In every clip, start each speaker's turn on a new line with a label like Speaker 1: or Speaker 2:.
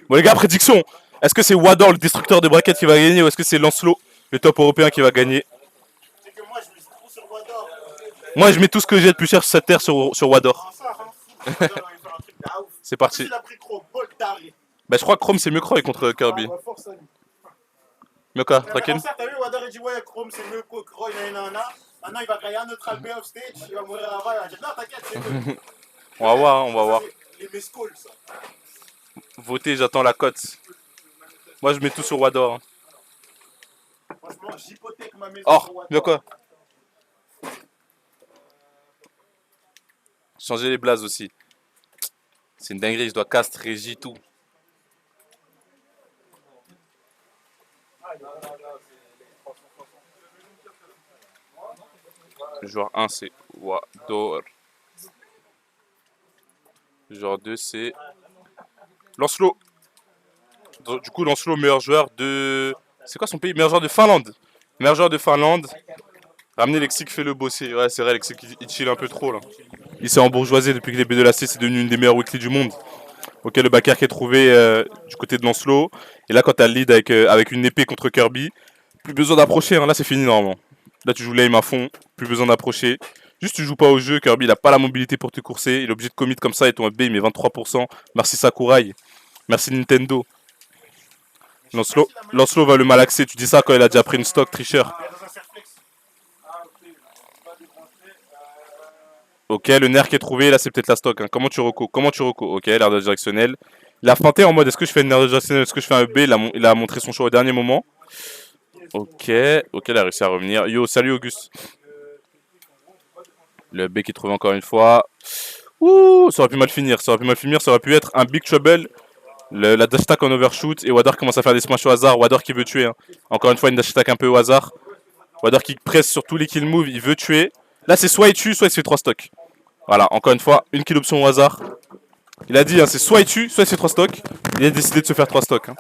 Speaker 1: Bon les gars, prédiction. Est-ce que c'est Wador le destructeur de braquettes qui va gagner ou est-ce que c'est Lancelot le top européen qui va gagner?
Speaker 2: C'est que moi, je mise trop sur Wador.
Speaker 1: Moi je mets tout ce que j'ai de plus cher sur cette terre sur Wador.
Speaker 2: Wador, il fait un truc de ouf.
Speaker 1: C'est parti.
Speaker 2: Il a pris Chrome, Boltari.
Speaker 1: Bah je crois que Chrome c'est mieux Croy contre Kirby.
Speaker 2: Ouais, force à lui.
Speaker 1: Mieux quoi,
Speaker 2: Mais
Speaker 1: tranquille.
Speaker 2: t'as vu, Wador il dit ouais, Chrome c'est mieux que Croy, nanana. Maintenant il va créer un autre album off stage, il va mourir là-bas, il va dire non, t'inquiète, c'est mieux.
Speaker 1: On va voir, hein, on va voir.
Speaker 2: Les mescalls, ça.
Speaker 1: Votez, j'attends la cote. Moi je mets tout sur Wador. Hein.
Speaker 2: Franchement, j'hypothèque ma maison
Speaker 1: Or,
Speaker 2: sur Wador.
Speaker 1: mieux quoi. Changer les blazes aussi. C'est une dinguerie, je dois cast, régie, tout. Le joueur 1 c'est Wador. Le joueur 2 c'est Lancelot. Du coup Lancelot meilleur joueur de... C'est quoi son pays? Meilleur joueur de Finlande. Meilleur joueur de Finlande. Ramener Lexic, fait le bosser. Ouais c'est vrai, Lexic il chill un peu trop là. Il s'est embourgeoisé depuis que les B de la C c'est devenu une des meilleures weekly du monde. Ok, le backer qui est trouvé du côté de Lancelot. Et là quand t'as le lead avec une épée contre Kirby, plus besoin d'approcher, hein. Là c'est fini normalement. Là tu joues l'aim à fond, plus besoin d'approcher. Juste tu joues pas au jeu, Kirby il a pas la mobilité pour te courser, il est obligé de commit comme ça et ton FB il met 23%. Merci Sakurai, merci Nintendo. Lancelot va le malaxer, tu dis ça quand il a déjà pris une stock, tricheur. Ok, le nerf qui est trouvé, là c'est peut-être la stock. Hein. Comment tu reco? Ok, l'air de directionnel. Il a feinté en mode est-ce que je fais une nerf de directionnel, est-ce que je fais un B, il a montré son choix au dernier moment. Ok, il a réussi à revenir. Yo, salut Auguste. Le B qui est trouvé encore une fois. Ouh, ça aurait pu mal finir, ça aurait pu être un big trouble. La dash attack en overshoot et Wador commence à faire des smash au hasard. Wador qui veut tuer. Hein. Encore une fois, une dash attack un peu au hasard. Wador qui presse sur tous les kill moves, il veut tuer. Là, c'est soit il tue, soit il se fait 3 stocks. Voilà, encore une fois, une kill option au hasard. Il a dit, hein, c'est soit il tue, soit il se fait 3 stocks. Il a décidé de se faire 3 stocks. Hein.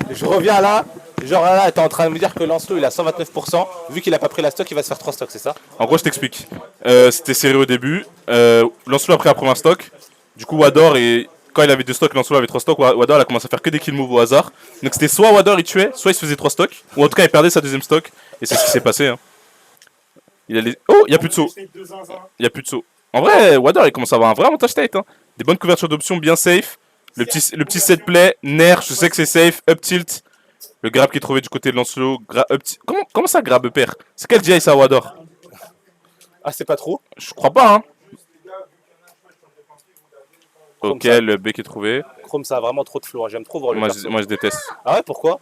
Speaker 3: Je reviens là, genre là, t'es en train de me dire que Lancelot il a 129%, vu qu'il a pas pris la stock, il va se faire 3 stocks, c'est ça?
Speaker 1: En gros, je t'explique. C'était serré au début. Lancelot a pris la première stock. Du coup, Wador, et quand il avait 2 stocks, Lancelot avait 3 stocks. Wador a commencé à faire que des kill moves au hasard. Donc c'était soit Wador il tuait, soit il se faisait 3 stocks. Ou en tout cas, il perdait sa deuxième stock. Et c'est ce qui s'est passé. Hein. Oh, il n'y a plus de saut. Il y a plus de saut. En vrai, Wador il commence à avoir un vrai avantage state. Hein. Des bonnes couvertures d'options, bien safe. Le petit set play, nerf, je sais que c'est safe. Up tilt. Le grab qui est trouvé du côté de Lancelot. Comment ça grab père? C'est quel GI ça Wador?
Speaker 3: Ah, c'est pas trop?
Speaker 1: Je crois pas, hein.
Speaker 3: Chrome,
Speaker 1: Ok,
Speaker 3: ça.
Speaker 1: le B qui est trouvé.
Speaker 3: Chrome, ça a vraiment trop de flow, hein. J'aime trop voir le
Speaker 1: Moi
Speaker 3: perso.
Speaker 1: je déteste.
Speaker 3: Ah ouais, pourquoi?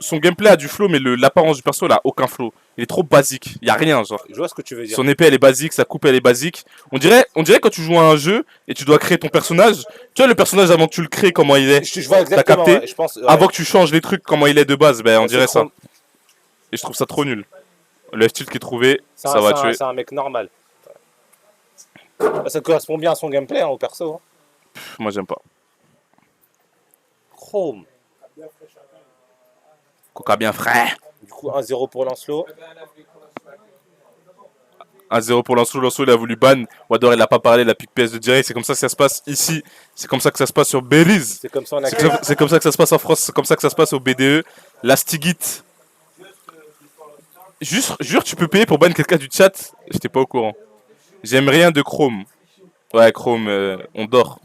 Speaker 1: Son gameplay a du flow, mais l'apparence du perso, il a aucun flow. Il est trop basique. Il y a rien, genre.
Speaker 3: Je vois ce que tu veux dire.
Speaker 1: Son épée, elle est basique, sa coupe, elle est basique. On dirait quand tu joues à un jeu et tu dois créer ton personnage. Tu vois le personnage avant que tu le crées, comment il est.
Speaker 3: Je vois exactement,
Speaker 1: capté
Speaker 3: ouais, je pense. Ouais.
Speaker 1: Avant que tu changes les trucs, comment il est de base, ben on dirait ça.
Speaker 3: Chrome.
Speaker 1: Et je trouve ça trop nul. Le F-tilt qui est trouvé, ça va tuer.
Speaker 3: C'est un mec normal. Ça correspond bien à son gameplay, hein, au perso. Hein.
Speaker 1: Moi j'aime pas.
Speaker 3: Chrome.
Speaker 1: Coca bien frais.
Speaker 3: Du coup, 1-0 pour Lancelot.
Speaker 1: 1-0 pour Lancelot. Lancelot il a voulu ban. Wador il a pas parlé, la pique PS de direct. C'est comme ça que ça se passe ici. C'est comme ça que ça se passe sur Belize.
Speaker 3: C'est comme ça on a
Speaker 1: C'est comme ça que ça se passe en France. C'est comme ça que ça se passe au BDE. La Stigit. Jure, tu peux payer pour ban quelqu'un du chat. J'étais pas au courant. J'aime rien de Chrome. Ouais, Chrome, on dort.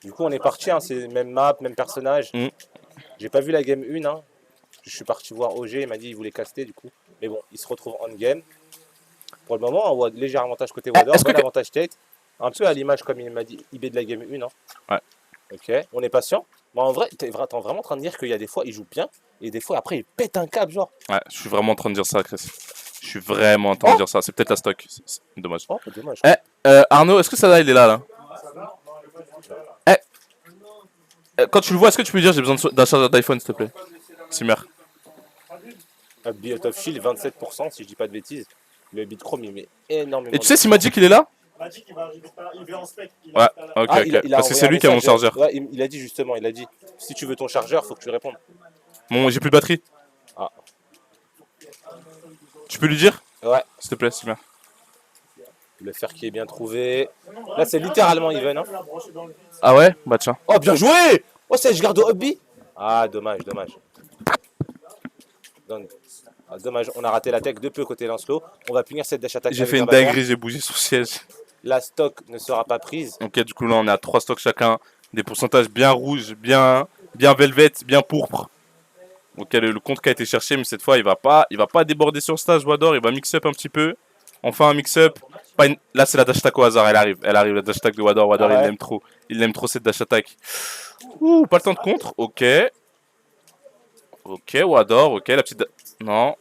Speaker 3: Du coup, on est parti, hein, c'est même map, même personnage. J'ai pas vu la game 1. Hein. Je suis parti voir OG, il m'a dit qu'il voulait caster du coup. Mais bon, il se retrouve en game. Pour le moment, on voit léger avantage côté Wador, bon avantage Tate. Un peu à l'image comme il m'a dit IB de la game 1. Hein.
Speaker 1: Ouais.
Speaker 3: Ok, on est patient. Mais en vrai, t'es vraiment en train de dire qu'il y a des fois, il joue bien. Et des fois, après, il pète un câble, genre.
Speaker 1: Ouais, je suis vraiment en train de dire ça, Chris. Je suis vraiment en train de dire ça. C'est peut-être la stock. C'est dommage.
Speaker 3: Oh, dommage.
Speaker 1: Arnaud, est-ce que ça là, il est là quand tu le vois, est-ce que tu peux lui dire j'ai besoin d'un chargeur d'iPhone, s'il te plaît? Simer.
Speaker 3: Beat of Shield, 27%, si je dis pas de bêtises. Le Bitchrome, il met énormément.
Speaker 1: Et tu sais si Magic il est là?
Speaker 2: Magic, il vient en spec.
Speaker 1: Ouais, ok. Parce que c'est lui qui a mon chargeur.
Speaker 3: Ouais, il a dit justement, il a dit si tu veux ton chargeur, faut que tu lui répondes.
Speaker 1: Bon, j'ai plus de batterie.
Speaker 3: Ah.
Speaker 1: Tu peux lui dire?
Speaker 3: Ouais.
Speaker 1: S'il te plaît, Simer.
Speaker 3: Le fer qui est bien trouvé. Là, c'est littéralement even. Hein.
Speaker 1: Ah ouais? Bah tiens.
Speaker 3: Oh, bien joué! Oh, c'est je garde au hobby. Ah, dommage, dommage. Donc, dommage, on a raté la tech de peu côté Lancelot. On va punir cette dash attack.
Speaker 1: J'ai
Speaker 3: avec
Speaker 1: fait une
Speaker 3: Jabba Car.
Speaker 1: dinguerie, j'ai bougé son siège.
Speaker 3: La stock ne sera pas prise.
Speaker 1: Ok, du coup là on est à 3 stocks chacun. Des pourcentages bien rouges, bien velvet, bien pourpre. Ok, le compte qui a été cherché, mais cette fois il va pas déborder sur stage Wador, il va mix up un petit peu. Enfin un mix up. Là c'est la dash attack au hasard, elle arrive la dash attack de Wador. Wador
Speaker 3: Ah ouais.
Speaker 1: il l'aime trop cette dash attack. Ouh, pas le temps de contre, ok. Ok, Wador, ok, la petite... Non.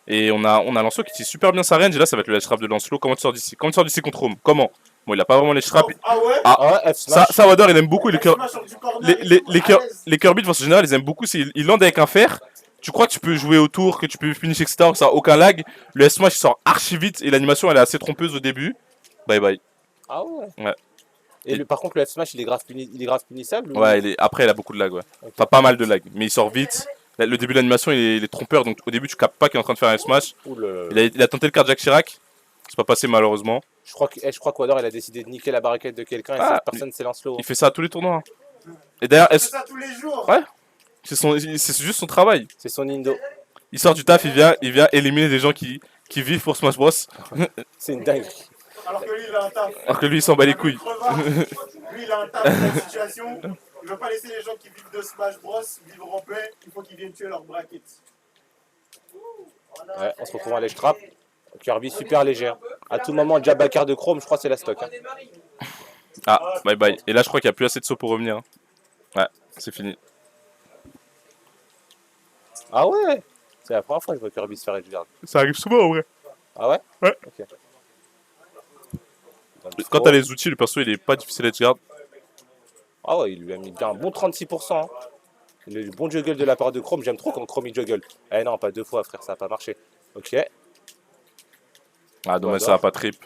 Speaker 1: Et on a Lancelot qui tire super bien sa range, et là ça va être le ledge trap de Lancelot. Comment tu sors d'ici? Comment tu sors d'ici contre Home? Comment? Bon, il a pas vraiment les trap.
Speaker 2: Ah ouais?
Speaker 1: Ah,
Speaker 3: Ah ouais, F smash.
Speaker 1: ça Wador il aime beaucoup les cœurs.
Speaker 2: Smash sur du corner,
Speaker 1: Les Kirby de façon générale ils aiment beaucoup, ils landent avec un fer. Tu crois que tu peux jouer autour, que tu peux finish etc, que ça a aucun lag. Le S-Smash il sort archi vite et l'animation elle est assez trompeuse au début. Bye bye.
Speaker 3: Ah ouais.
Speaker 1: Ouais.
Speaker 3: Et par contre, le F smash, il est grave, punissable ou...
Speaker 1: Ouais, après il a beaucoup de lag, ouais.
Speaker 3: Ok.
Speaker 1: Enfin pas mal de lag, mais il sort vite. Le début de l'animation il est trompeur, donc au début tu captes pas qu'il est en train de faire un S-Smash.
Speaker 3: Ouh là là.
Speaker 1: Il a tenté le cardiac Chirac, c'est pas passé malheureusement.
Speaker 3: Je crois que Wador, il a décidé de niquer la barricade de quelqu'un et
Speaker 1: Ah,
Speaker 3: cette personne, c'est Lancelot.
Speaker 1: Il fait ça à tous les tournois. Hein. Et d'ailleurs,
Speaker 2: C'est ça tous les jours.
Speaker 1: Ouais. C'est juste son travail.
Speaker 3: C'est son Indo.
Speaker 1: Il sort du taf, il vient éliminer des gens qui vivent pour Smash Bros.
Speaker 3: C'est une dinguerie.
Speaker 2: Alors que lui, il a un taf.
Speaker 1: Alors que lui, il s'en bat les couilles.
Speaker 2: Lui, il a un taf dans la situation. Il veut pas laisser les gens qui vivent de Smash Bros vivre en paix. Il faut qu'ils viennent tuer leur bracket.
Speaker 3: Ouais, on se retrouve à l'edge trap. Kirby super léger. Hein. À tout moment, Jabba Car de Chrome, je crois que c'est la stock. Hein.
Speaker 1: Ah, bye bye. Et là, je crois qu'il n'y a plus assez de sauts pour revenir. Hein. Ouais, c'est fini.
Speaker 3: Ah ouais. C'est la première fois que je vois Kirby se faire edgeguard.
Speaker 1: Ça arrive souvent en vrai.
Speaker 3: Ah ouais?
Speaker 1: Ouais.
Speaker 3: Ok.
Speaker 1: Quand t'as les outils, le perso il est pas difficile à edgeguard.
Speaker 3: Ah ouais, il lui a mis bien un bon 36%. Hein. Le bon juggle de la part de Chrome, j'aime trop quand Chrome il juggle. Eh non, pas deux fois frère, ça a pas marché. Ok.
Speaker 1: Ah, dommage,
Speaker 3: Wador.
Speaker 1: ça va pas trip.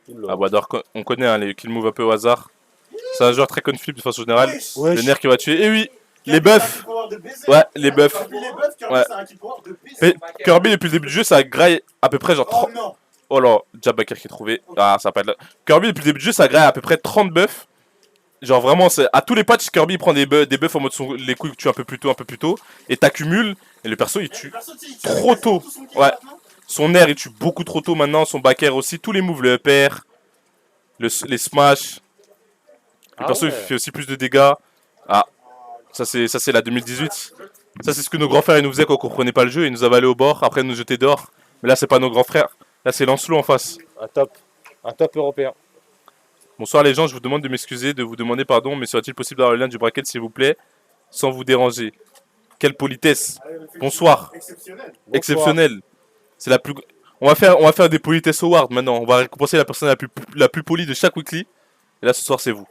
Speaker 3: Oula.
Speaker 1: Ah, Wador, on connaît hein, les kill move un peu au hasard. C'est un joueur très conflip de façon générale.
Speaker 3: Wesh.
Speaker 1: Le nerf qui va tuer. Et oui, les buffs. Ouais, les buffs.
Speaker 2: Depuis les buffs, Kirby,
Speaker 1: Ouais.
Speaker 2: c'est un kill power de pisse.
Speaker 1: Et Kirby, depuis le début du jeu, ça graille à peu près genre 30.
Speaker 2: Oh non.
Speaker 1: Oh là, Jabbaker qui est trouvé. Ah, ça va pas être là. Kirby, depuis le début du jeu, ça graille à peu près 30 buffs. Genre vraiment, à tous les patchs, Kirby il prend des buffs en mode les coups que tu tues un peu plus tôt. Et t'accumules. Et le perso, il tue trop tôt. Ouais. Son air, il tue beaucoup trop tôt maintenant. Son back air aussi. Tous les moves, le up air, les smash. Le
Speaker 3: Ah
Speaker 1: perso,
Speaker 3: ouais.
Speaker 1: il fait aussi plus de dégâts. Ah, ça c'est la 2018. Ça, c'est ce que nos grands frères ils nous faisaient quand on comprenait pas le jeu. Ils nous avalaient au bord, après ils nous jetaient dehors. Mais là, c'est pas nos grands frères. Là, c'est Lancelot en face.
Speaker 3: Un top européen.
Speaker 1: Bonsoir les gens, je vous demande de m'excuser, de vous demander pardon, mais serait-il possible d'avoir le lien du bracket s'il vous plaît, sans vous déranger? Quelle politesse. Bonsoir.
Speaker 2: Exceptionnel.
Speaker 1: Exceptionnel. C'est la plus. On va faire des politesses awards maintenant. On va récompenser la personne la plus polie de chaque weekly. Et là, ce soir, c'est vous.